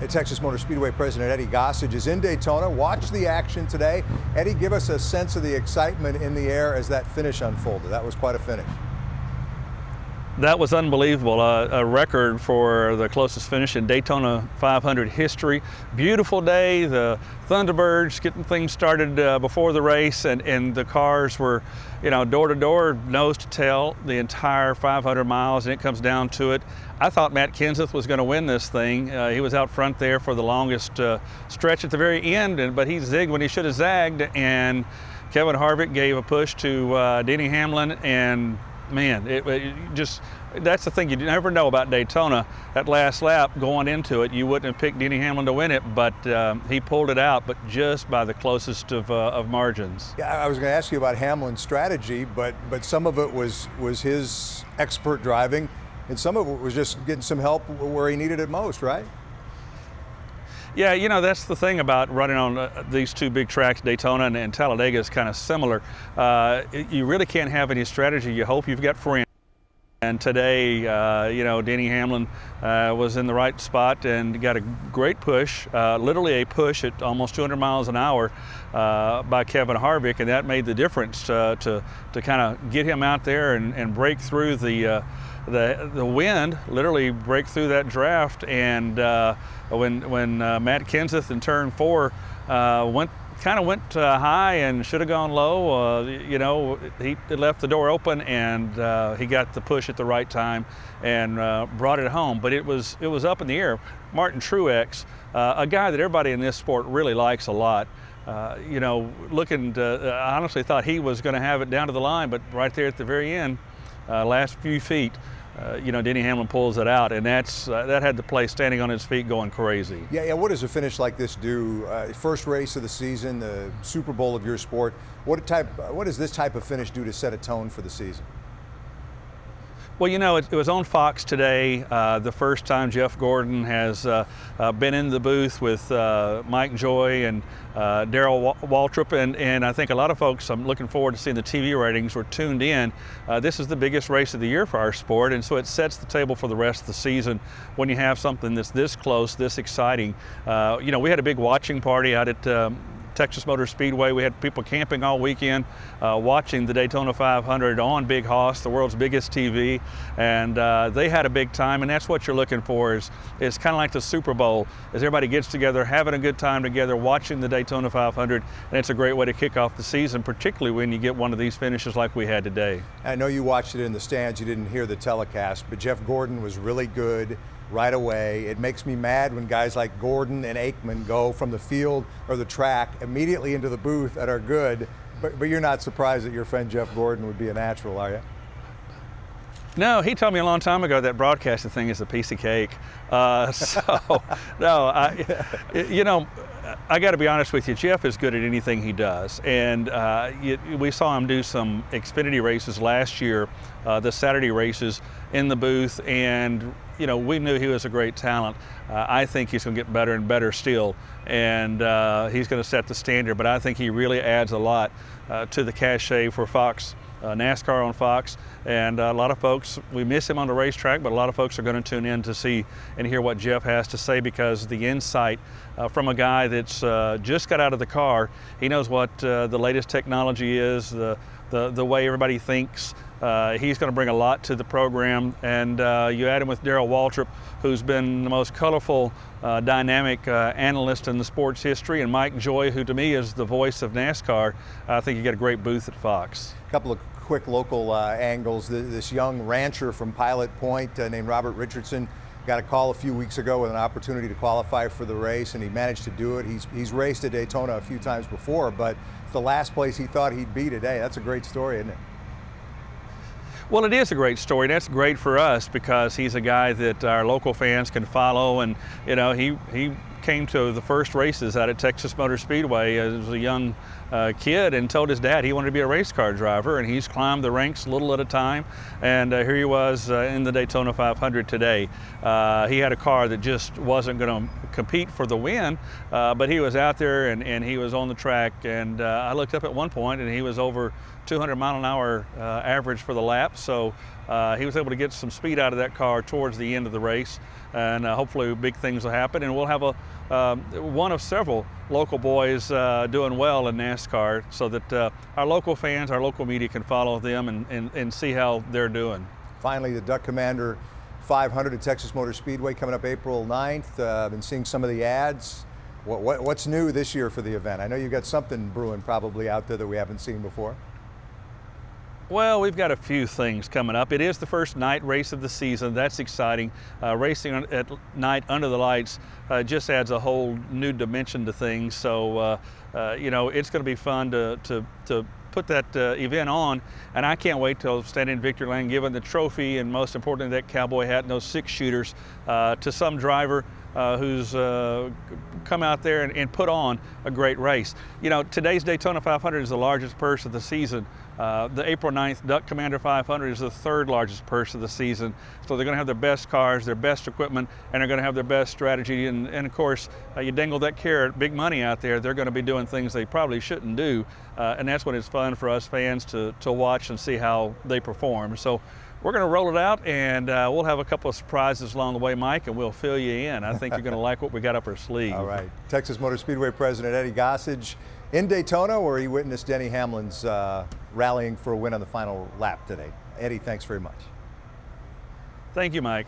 Texas Motor Speedway President Eddie Gossage is in Daytona. Watch the action today. Eddie, give us a sense of the excitement in the air as that finish unfolded. That was quite a finish. That was unbelievable, a record for the closest finish in Daytona 500 history. Beautiful day, the Thunderbirds getting things started before the race, and the cars were, door to door, nose to tail, the entire 500 miles, and it comes down to it. I thought Matt Kenseth was going to win this thing. He was out front there for the longest stretch at the very end, but he zigged when he should have zagged, and Kevin Harvick gave a push to Denny Hamlin, and man, that's the thing, you never know about Daytona. That last lap going into it, you wouldn't have picked Denny Hamlin to win it, but he pulled it out, but just by the closest of margins. Yeah, I was going to ask you about Hamlin's strategy, but some of it was his expert driving, and some of it was just getting some help where he needed it most, right? Yeah, that's the thing about running on these two big tracks. Daytona and Talladega is kind of similar. You really can't have any strategy. You hope you've got friends. And today, Denny Hamlin was in the right spot and got a great push, literally a push at almost 200 miles an hour by Kevin Harvick, and that made the difference to kind of get him out there and break through the wind, literally break through that draft. And when Matt Kenseth in turn 4 went high and should have gone low, he left the door open, and he got the push at the right time and brought it home. But it was up in the air. Martin Truex, a guy that everybody in this sport really likes a lot. I honestly thought he was going to have it down to the line, but right there at the very end, last few feet, Denny Hamlin pulls it out, and that had the place standing on its feet going crazy. Yeah. What does a finish like this do? First race of the season, the Super Bowl of your sport. What does this type of finish do to set a tone for the season? Well, it was on Fox today, the first time Jeff Gordon has been in the booth with Mike Joy and Darrell Waltrip, and I think a lot of folks, I'm looking forward to seeing the TV ratings, were tuned in. This is the biggest race of the year for our sport, and so it sets the table for the rest of the season when you have something that's this close, this exciting. We had a big watching party out at Texas Motor Speedway. We had people camping all weekend watching the Daytona 500 on Big Hoss, the world's biggest TV, and they had a big time, and that's what you're looking for. Is kind of like the Super Bowl, as everybody gets together, having a good time together, watching the Daytona 500, and it's a great way to kick off the season, particularly when you get one of these finishes like we had today. I know you watched it in the stands, you didn't hear the telecast, but Jeff Gordon was really good right away. It makes me mad when guys like Gordon and Aikman go from the field or the track immediately into the booth that are good, but you're not surprised that your friend Jeff Gordon would be a natural, are you? No, he told me a long time ago that broadcasting thing is a piece of cake. I got to be honest with you, Jeff is good at anything he does. And we saw him do some Xfinity races last year, the Saturday races in the booth, and we knew he was a great talent. I think he's going to get better and better still, and he's going to set the standard. But I think he really adds a lot to the cachet for Fox, NASCAR on Fox. And a lot of folks, we miss him on the racetrack, but a lot of folks are going to tune in to see and hear what Jeff has to say, because the insight from a guy that's just got out of the car, he knows what the latest technology is, the way everybody thinks. He's going to bring a lot to the program, and you add him with Darrell Waltrip, who's been the most colorful, dynamic analyst in the sports history, and Mike Joy, who to me is the voice of NASCAR. I think you get a great booth at Fox. A couple of quick local angles. This young rancher from Pilot Point named Robert Richardson got a call a few weeks ago with an opportunity to qualify for the race, and he managed to do it. He's raced at Daytona a few times before, but it's the last place he thought he'd be today. That's a great story, isn't it? Well, it is a great story. That's great for us, because he's a guy that our local fans can follow, and he came to the first races out at Texas Motor Speedway as a young kid and told his dad he wanted to be a race car driver, and he's climbed the ranks a little at a time, and here he was in the Daytona 500 today. He had a car that just wasn't going to compete for the win, but he was out there and he was on the track, and I looked up at one point and he was over 200 mile an hour average for the lap, so He was able to get some speed out of that car towards the end of the race, and hopefully big things will happen. And we'll have one of several local boys doing well in NASCAR, so that our local fans, our local media can follow them and see how they're doing. Finally, the Duck Commander 500 at Texas Motor Speedway coming up April 9th. I've been seeing some of the ads. What's new this year for the event? I know you've got something brewing probably out there that we haven't seen before. Well, we've got a few things coming up. It is the first night race of the season. That's exciting. Racing at night under the lights just adds a whole new dimension to things. So, you know, it's going to be fun to put that event on, and I can't wait till standing in victory lane, giving the trophy and most importantly that cowboy hat and those 6 shooters to some driver who's come out there and put on a great race. You know, today's Daytona 500 is the largest purse of the season. The April 9th Duck Commander 500 is the 3rd largest purse of the season. So they're going to have their best cars, their best equipment, and they're going to have their best strategy. And of course, you dangle that carrot, big money out there, they're going to be doing things they probably shouldn't do. And that's when it's fun for us fans to watch and see how they perform. So we're going to roll it out, and we'll have a couple of surprises along the way, Mike, and we'll fill you in. I think you're going to like what we got up our sleeve. All right. Texas Motor Speedway President Eddie Gossage in Daytona, where he witnessed Denny Hamlin's rallying for a win on the final lap today. Eddie, thanks very much. Thank you, Mike.